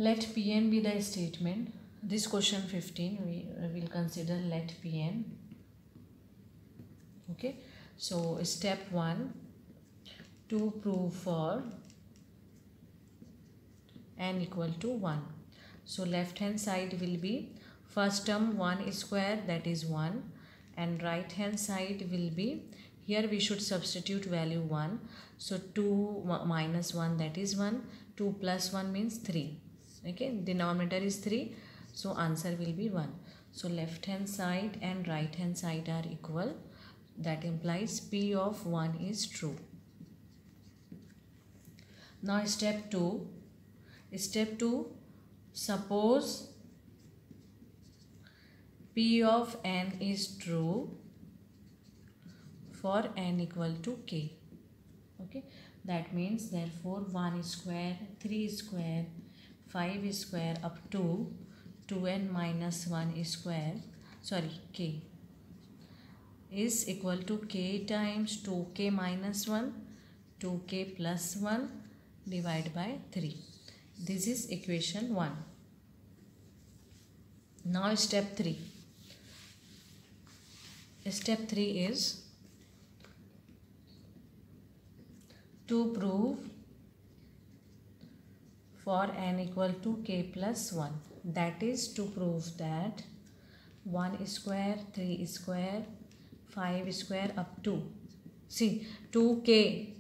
Let Pn be the statement. This question 15 we will consider let Pn. Okay, so step 1, to prove for n equal to 1. So left hand side will be first term 1 square, that is 1, and right hand side will be, here we should substitute value 1. So 2 minus 1, that is 1. 2 plus 1 means 3. Okay, denominator is 3, so answer will be 1. So left hand side and right hand side are equal. That implies P of 1 is true. Now step 2. Step 2, suppose P of n is true for n equal to k. Okay, that means therefore 1 square, 3 square, 5 square up to 2n minus 1 square, k, is equal to k times 2k minus 1, 2k plus 1 divided by 3. This is equation 1. Now step 3. Step 3 is to prove for n equal to k plus 1. That is to prove that 1 square, 3 square, 5 square up to, see, 2k,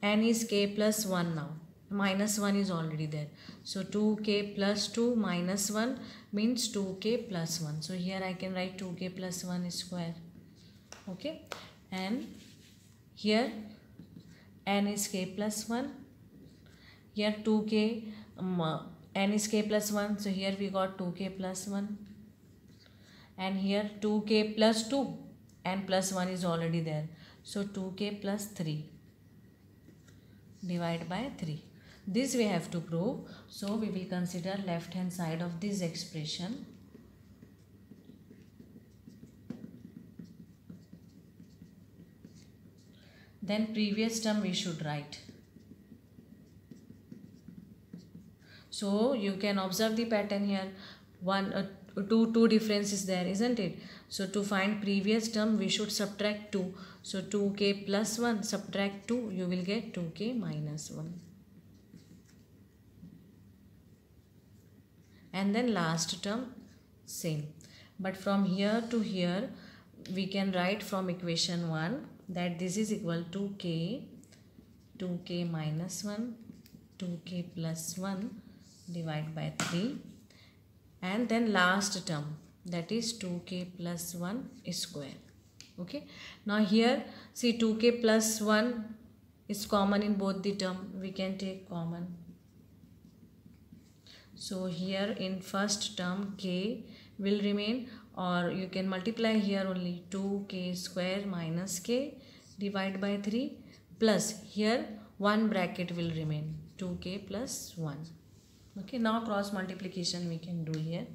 n is k plus 1 now. Minus 1 is already there. So 2k plus 2 minus 1 means 2k plus 1. So here I can write 2k plus 1 square. Okay. And here n is k plus 1. Here 2k, n is k plus 1. So here we got 2k plus 1. And here 2k plus 2. N plus 1 is already there. So 2k plus 3 divided by 3. This we have to prove. So we will consider left hand side of this expression. Then previous term we should write. So you can observe the pattern here. Two differences there, isn't it? So to find previous term we should subtract 2. So 2k plus 1 subtract 2, you will get 2k minus 1. And then last term same. But from here to here we can write from equation 1 that this is equal to k, 2k minus 1, 2k plus 1 divided by 3. And then last term, that is 2k plus 1 square. Okay. Now here see 2k plus 1 is common in both the term. We can take common. So here in first term k will remain, or you can multiply here only 2k square minus k divided by 3, plus here one bracket will remain, 2k plus 1. Okay, now cross multiplication we can do here.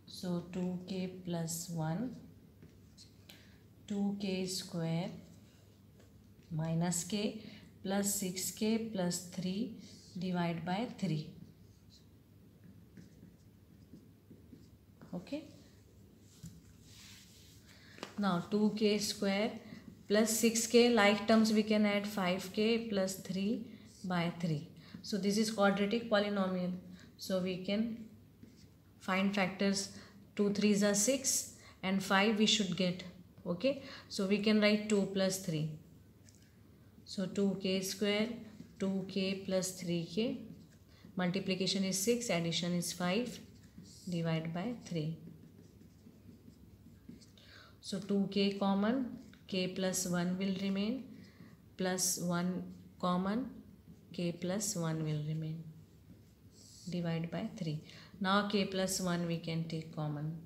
So 2k plus 1, 2k square minus k plus 6k plus 3 divided by 3. Okay. Now 2k square plus 6k, like terms we can add 5k plus 3 by 3. So this is quadratic polynomial. So we can find factors. 2 3s are 6 and 5 we should get. Okay. So we can write 2 plus 3. So 2k square, 2k plus 3k. Multiplication is 6, addition is 5 divided by 3. So 2k common, k plus 1 will remain, plus 1 common, k plus 1 will remain, divided by 3. Now k plus 1 we can take common.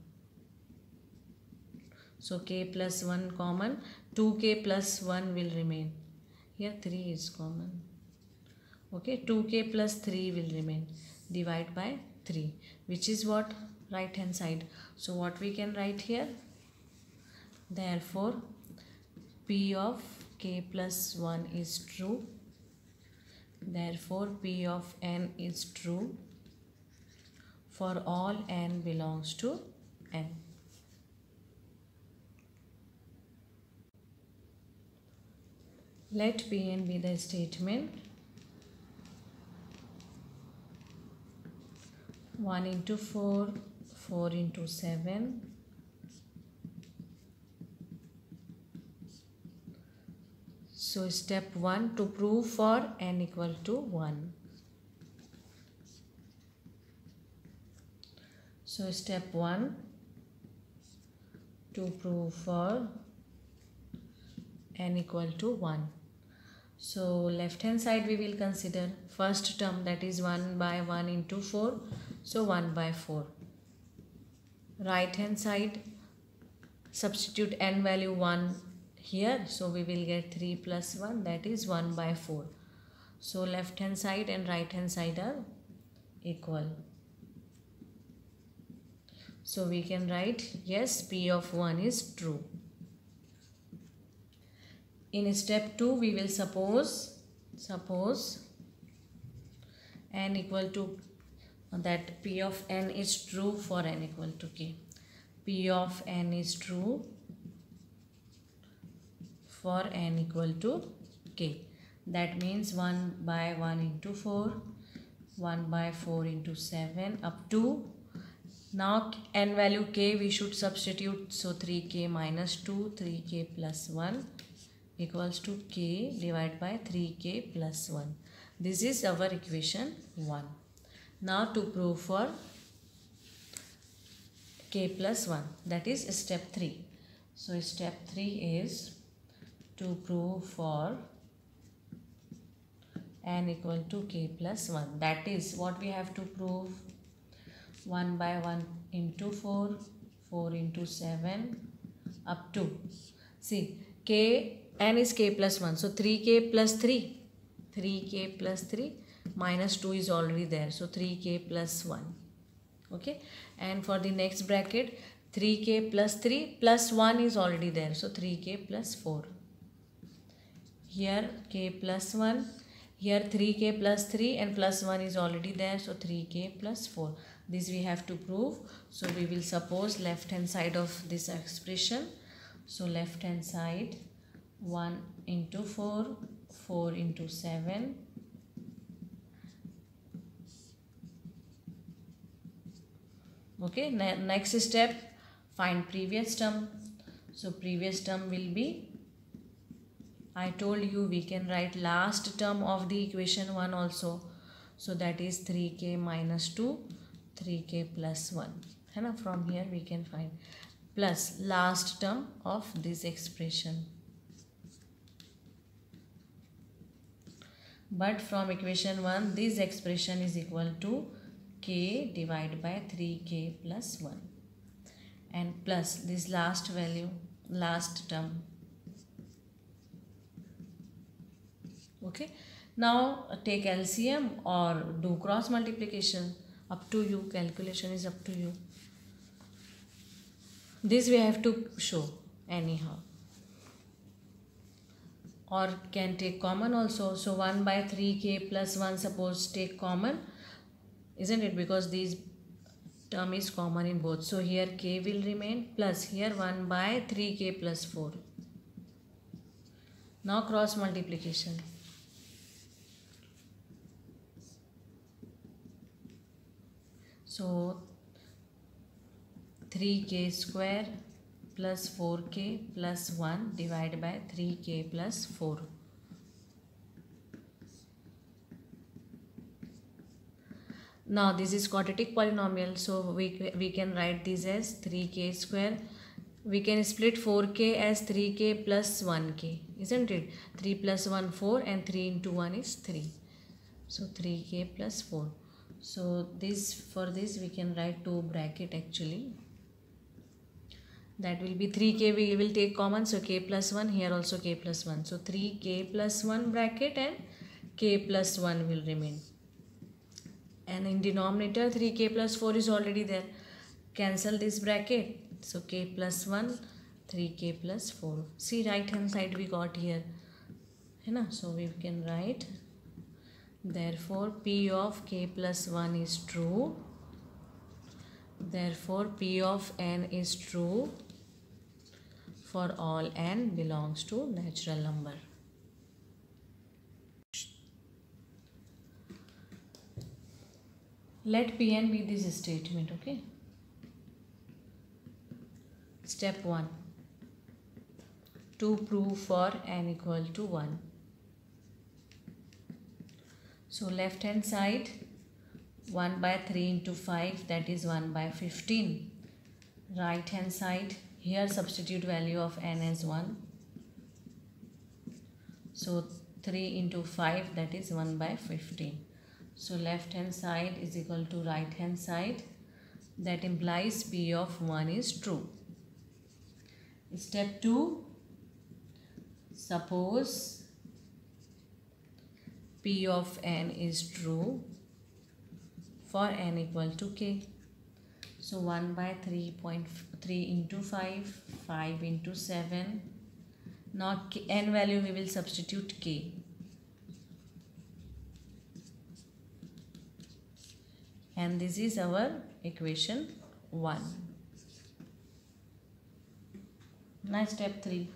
So k plus 1 common, 2k plus 1 will remain. Here 3 is common. Okay, 2k plus 3 will remain, divided by 3, which is what? Right hand side. So what we can write here? Therefore P of k plus 1 is true. Therefore, P of n is true for all n belongs to n. Let Pn be the statement. 1 into 4, 4 into 7. So step 1 to prove for n equal to 1. So step 1 to prove for n equal to 1. So left hand side we will consider first term, that is 1 by 1 into 4. So 1 by 4. Right hand side, substitute n value 1 here. So we will get 3 plus 1, that is 1 by 4. So left hand side and right hand side are equal. So we can write yes, P of 1 is true. In step 2 we will suppose n equal to that P of n is true for n equal to k. P of n is true for n equal to k. That means 1 by 1 into 4, 1 by 4 into 7 up to, now n value k we should substitute. So 3k minus 2, 3k plus 1 equals to k divided by 3k plus 1. This is our equation 1. Now to prove for k plus 1, that is step 3. So step 3 is to prove for n equal to k plus 1. That is what we have to prove. 1 by 1 into 4, 4 into 7 up to, see n is k plus 1. So 3k plus 3, 3k plus 3 minus 2 is already there. So 3k plus 1. Okay. And for the next bracket, 3k plus 3 plus 1 is already there. So 3k plus 4. Here k plus 1. Here 3k plus 3 and plus 1 is already there. So 3k plus 4. This we have to prove. So we will suppose left hand side of this expression. So left hand side 1 into 4, 4 into 7. Okay, next step, find previous term. So previous term will be, I told you we can write last term of the equation 1 also. So that is 3k minus 2, 3k plus 1. And from here we can find plus last term of this expression. But from equation 1, this expression is equal to k divided by 3k plus 1 and plus this last value, last term. Okay. Now take LCM or do cross multiplication. Up to you. Calculation is up to you. This we have to show anyhow. Or can take common also. So 1 by 3k plus 1, suppose take common, isn't it? Because this term is common in both. So here k will remain plus here 1 by 3k plus 4. Now cross multiplication. So 3k square plus 4k plus 1 divided by 3k plus 4. Now this is quadratic polynomial, so we can write this as 3k square. We can split 4k as 3k plus 1k, isn't it? 3 plus 1 4 and 3 into 1 is 3. So 3k plus 4. So this, for this we can write 2 bracket actually. That will be 3k we will take common, so k plus 1, here also k plus 1. So 3k plus 1 bracket and k plus 1 will remain. And in denominator 3k plus 4 is already there. Cancel this bracket. So k plus 1, 3k plus 4. See, right hand side we got here. है ना. So we can write therefore P of k plus 1 is true. Therefore P of n is true for all n belongs to natural number. Let Pn be this statement. Okay. Step 1. To prove for n equal to 1. So left hand side 1 by 3 into 5, that is 1 by 15. Right hand side, here substitute value of n as 1. So 3 into 5, that is 1 by 15. So left hand side is equal to right hand side. That implies P of 1 is true. Step 2. Suppose P of n is true for n equal to k. So 1 by 3.3 into 5, 5 into 7. Now n value we will substitute k. And this is our equation 1. Now step 3.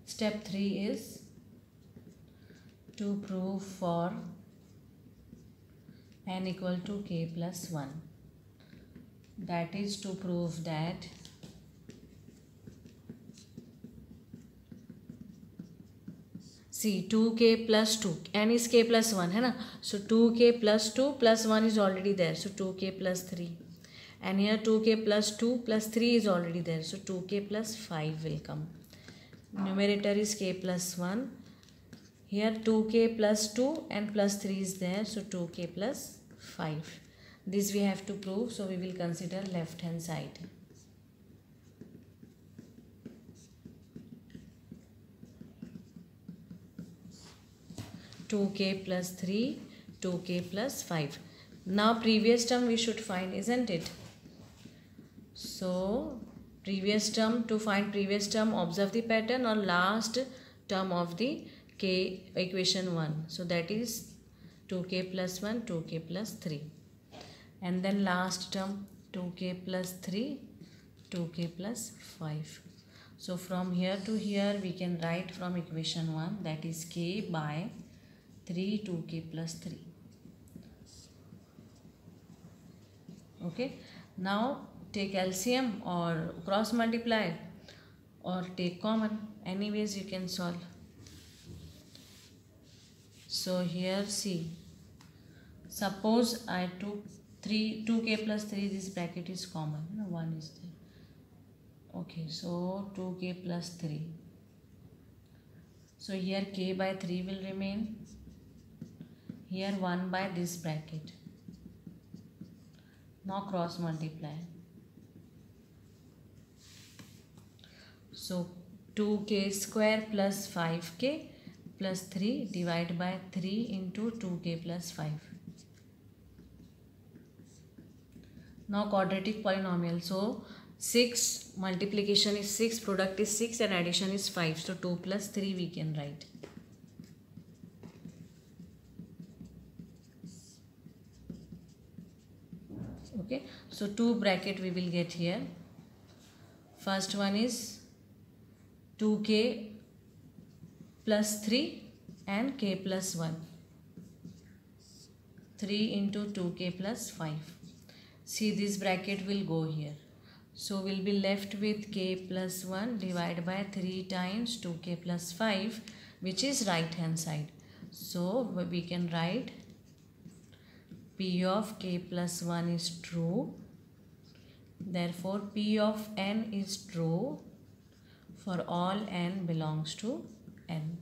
Step 3 is to prove for n equal to k plus 1. That is to prove that see 2k plus 2, n is k plus 1 है ना. So 2k plus 2 plus 1 is already there. So 2k plus 3. And here 2k plus 2 plus 3 is already there. So 2k plus 5 will come. Numerator is k plus 1. Here 2k plus 2 and plus 3 is there. So 2k plus 5. This we have to prove. So we will consider left hand side. Two k plus 3, 2k plus 5. Now previous term we should find, isn't it? So previous term, to find previous term, observe the pattern or last term of the k equation 1. So that is 2k plus 1, 2k plus 3. And then last term 2k plus 3, 2k plus 5. So from here to here we can write from equation 1, that is k by 3 2k plus 3. Okay. Now take LCM or cross multiply or take common. Anyways you can solve. So here see, suppose I took 2k plus 3, this bracket is common. No, 1 is there. Okay, so 2k plus 3. So here k by 3 will remain. Here 1 by this bracket. Now cross multiply. So 2k square plus 5k plus 3 divided by 3 into 2k plus 5. Now quadratic polynomial. So 6 multiplication is 6, product is 6 and addition is 5. So 2 plus 3 we can write. Okay, so 2 bracket we will get here. First one is 2k plus 3 and k plus 1. 3 into 2k plus 5. See, this bracket will go here. So we'll be left with k plus 1 divided by 3 times 2k plus 5, which is right hand side. So we can write P of k plus 1 is true. Therefore P of n is true for all n belongs to n.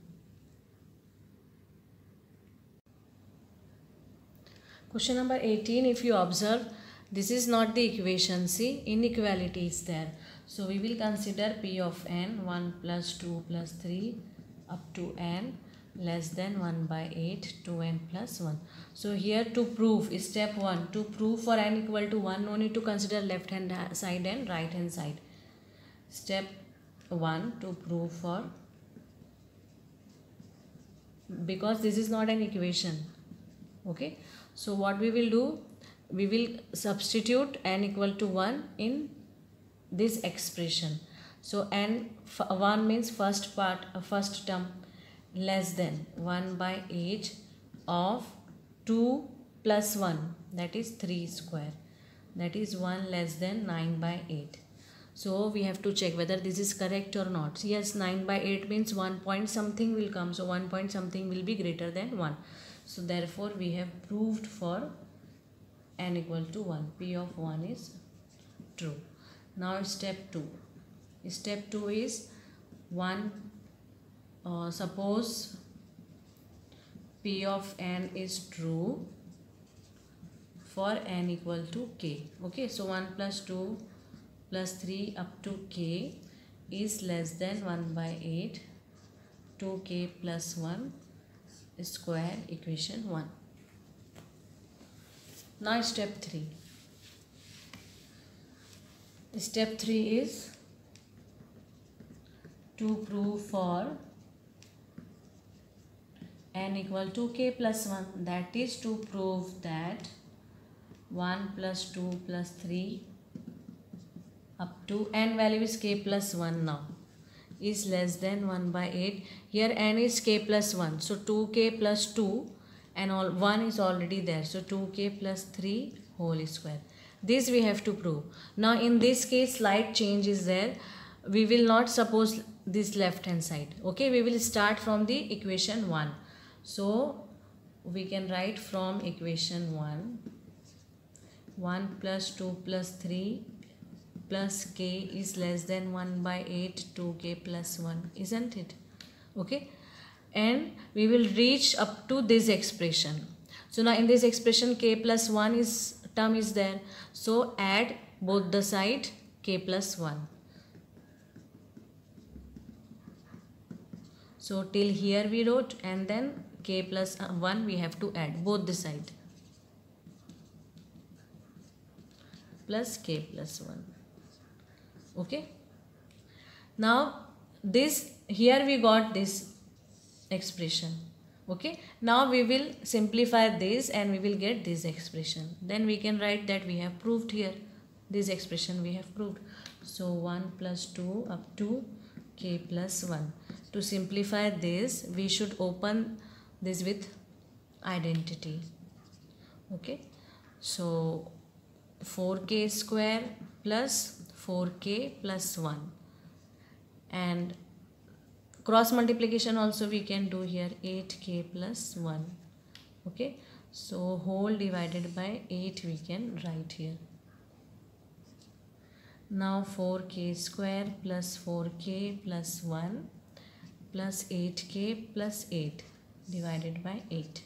Question number 18. If you observe, this is not the equation. See, inequality is there. So we will consider P of n 1 plus 2 plus 3 up to n less than 1 by 8 2n plus 1. So here to prove, step 1, to prove for n equal to 1, no need to consider left hand side and right hand side. step 1 to prove for, because this is not an equation. Okay, so what we will do, we will substitute n equal to 1 in this expression. So n1 means first part, first term, less than 1 by 8 of 2 plus 1, that is 3 square, that is 1 less than 9 by 8. So we have to check whether this is correct or not. Yes, 9 by 8 means 1 point something will come, so 1 point something will be greater than 1. So therefore we have proved for n equal to 1, p of 1 is true. Now step 2. Step 2 is 1, suppose p of n is true for n equal to k. Okay, so 1 plus 2 plus 3 up to k is less than 1 by 8, 2k plus 1 square, equation 1. Now step 3. Step 3 is to prove for n equal to k plus 1, that is to prove that 1 plus 2 plus 3 up to n value is k plus 1 now is less than 1 by 8. Here n is k plus 1, so 2k plus 2 and all 1 is already there, so 2k plus 3 whole square. This we have to prove. Now in this case slight change is there. We will not suppose this left hand side. Okay, we will start from the equation 1. So we can write from equation 1, 1 plus 2 plus 3 plus k is less than 1 by 8, 2k plus 1, isn't it? Okay, and we will reach up to this expression. So now in this expression k plus 1 is term is there, so add both the side k plus 1. So till here we wrote, and then k plus 1 we have to add both the side plus k plus 1. Okay, now this here we got this expression. Okay, now we will simplify this and we will get this expression. Then we can write that we have proved here, this expression we have proved. So 1 plus 2 up to k plus 1. To simplify this, we should open this with identity. Okay, so 4k square plus 4k plus 1, and cross multiplication also we can do here, 8k plus 1. Okay, so whole divided by 8 we can write here. Now 4k square plus 4k plus 1 plus 8k plus 8 divided by 8.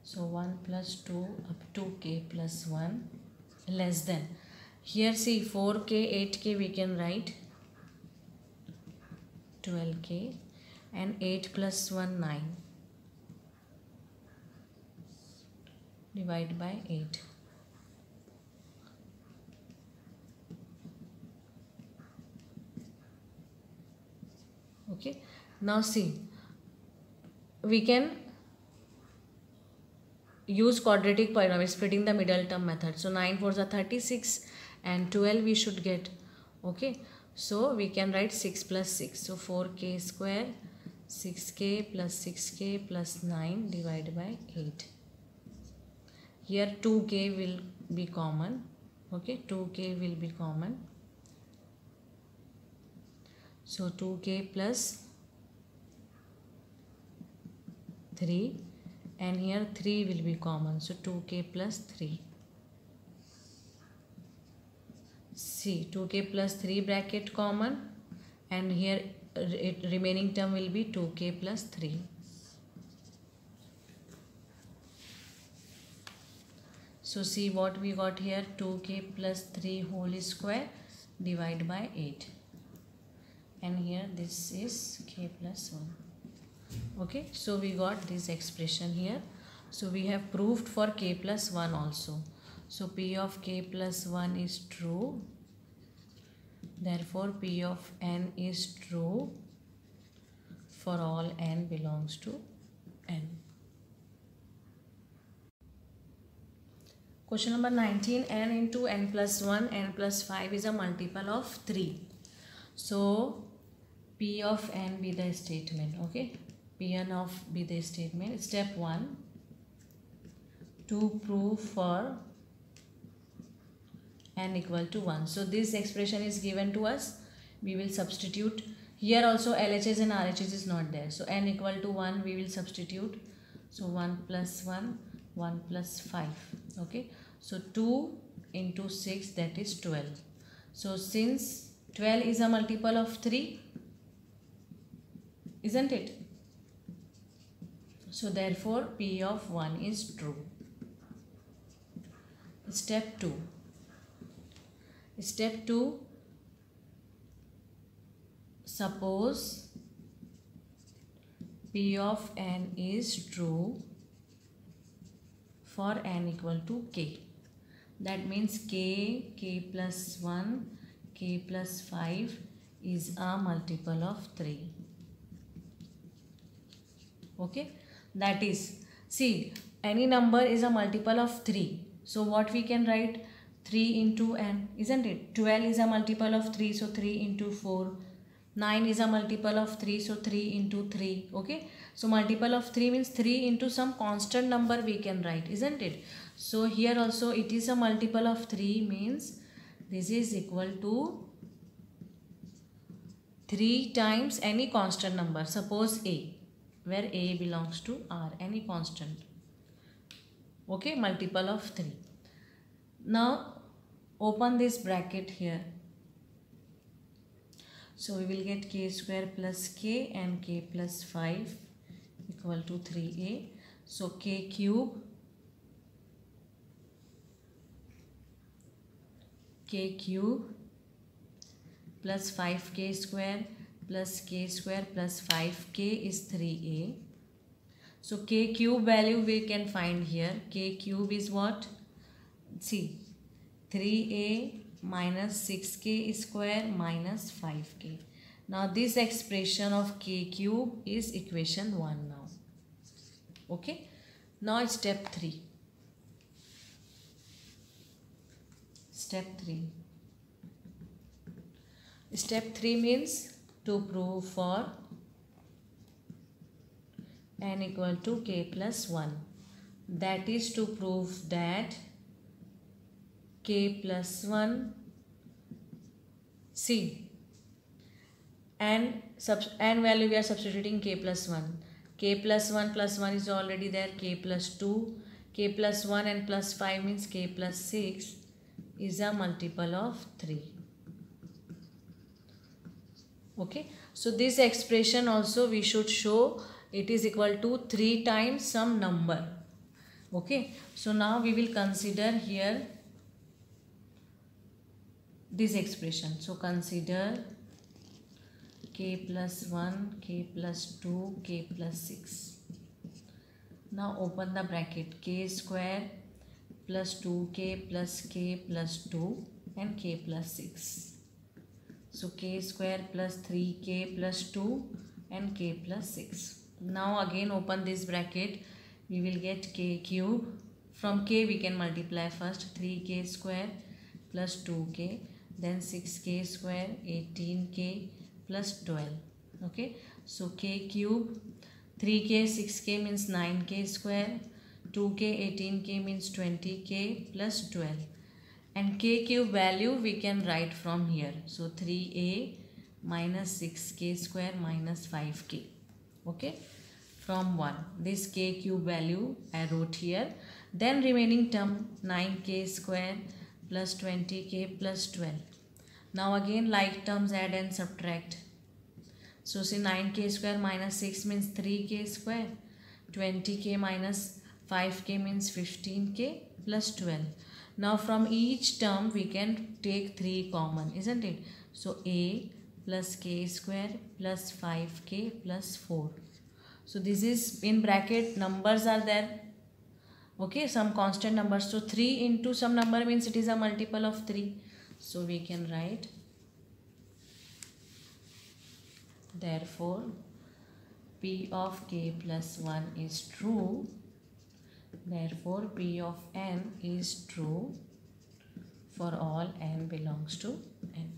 So 1 plus 2 up to k plus 1 less than. Here see 4k, 8k we can write 12k, and 8 plus 1 9 divide by 8. Okay, now see, we can use quadratic polynomial, splitting the middle term method. So 9 4s are 36 and 12 we should get. Okay, so we can write 6 plus 6. So 4k square, 6k plus 6k plus 9 divided by 8. Here 2k will be common. Okay, 2k will be common. So 2k plus 3, and here 3 will be common, so 2k plus 3. See, 2k plus 3 bracket common, and here remaining term will be 2k plus 3. So see what we got here, 2k plus 3 whole square divided by 8. And here this is k plus 1. Okay, so we got this expression here. So we have proved for k plus 1 also. So p of k plus 1 is true. Therefore p of n is true for all n belongs to n. Question number 19, n into n plus 1, n plus 5 is a multiple of 3. So p of n be the statement, okay? Pn of be the statement. Step 1, to prove for n equal to 1. So this expression is given to us. We will substitute. Here also LHS and RHS is not there. So n equal to 1 we will substitute. So 1 plus 1, 1 plus 5. Okay. So 2 into 6, that is 12. So since 12 is a multiple of 3, isn't it? So therefore P of 1 is true. Step 2. Step 2. Suppose P of n is true for n equal to k. That means k plus 1, k plus 5 is a multiple of 3. Okay. That is, see, any number is a multiple of 3. So what we can write? 3 into n, isn't it? 12 is a multiple of 3, so 3 into 4. 9 is a multiple of 3, so 3 into 3. Okay. So multiple of 3 means 3 into some constant number we can write, isn't it? So here also it is a multiple of 3, means this is equal to 3 times any constant number. Suppose a, where a belongs to r, any constant. Okay, multiple of 3. Now open this bracket here. So we will get k square plus k and k plus 5 equal to 3a. So k cube plus 5k square plus k square plus 5k is 3a. So k cube value we can find here. K cube is what? See, 3a minus 6k square minus 5k. Now this expression of k cube is equation 1 now. Okay. Now step 3. Step 3. Step 3 means to prove for n equal to k plus 1. That is to prove that k plus 1, see, and value we are substituting k plus 1. K plus 1 is already there, k plus 2, k plus 1 and plus 5 means k plus 6 is a multiple of 3. Okay, so this expression also we should show it is equal to 3 times some number. Okay, so now we will consider here this expression. So consider k plus 1, k plus 2, k plus 6. Now open the bracket. K square plus 2k plus k plus 2 and k plus 6. So k square plus 3k plus 2 and k plus 6. Now again open this bracket. We will get k cube. From k we can multiply first. 3k square plus 2k. Then 6k square, 18k plus 12. Okay. So k cube, 3k, 6k means 9k square. 2k, 18k means 20k plus 12. And k cube value we can write from here. So 3a minus 6k square minus 5k. Okay. From 1. This k cube value I wrote here. Then remaining term 9k square plus 20k plus 12. Now again like terms add and subtract. So say 9k square minus 6 means 3k square. 20k minus 5k means 15k plus 12. Now from each term we can take 3 common, isn't it? So a plus k square plus 5k plus 4. So this is in bracket, numbers are there. Okay, some constant numbers. So 3 into some number means it is a multiple of 3. So we can write, therefore P of k plus 1 is true. Therefore P of n is true for all n belongs to n.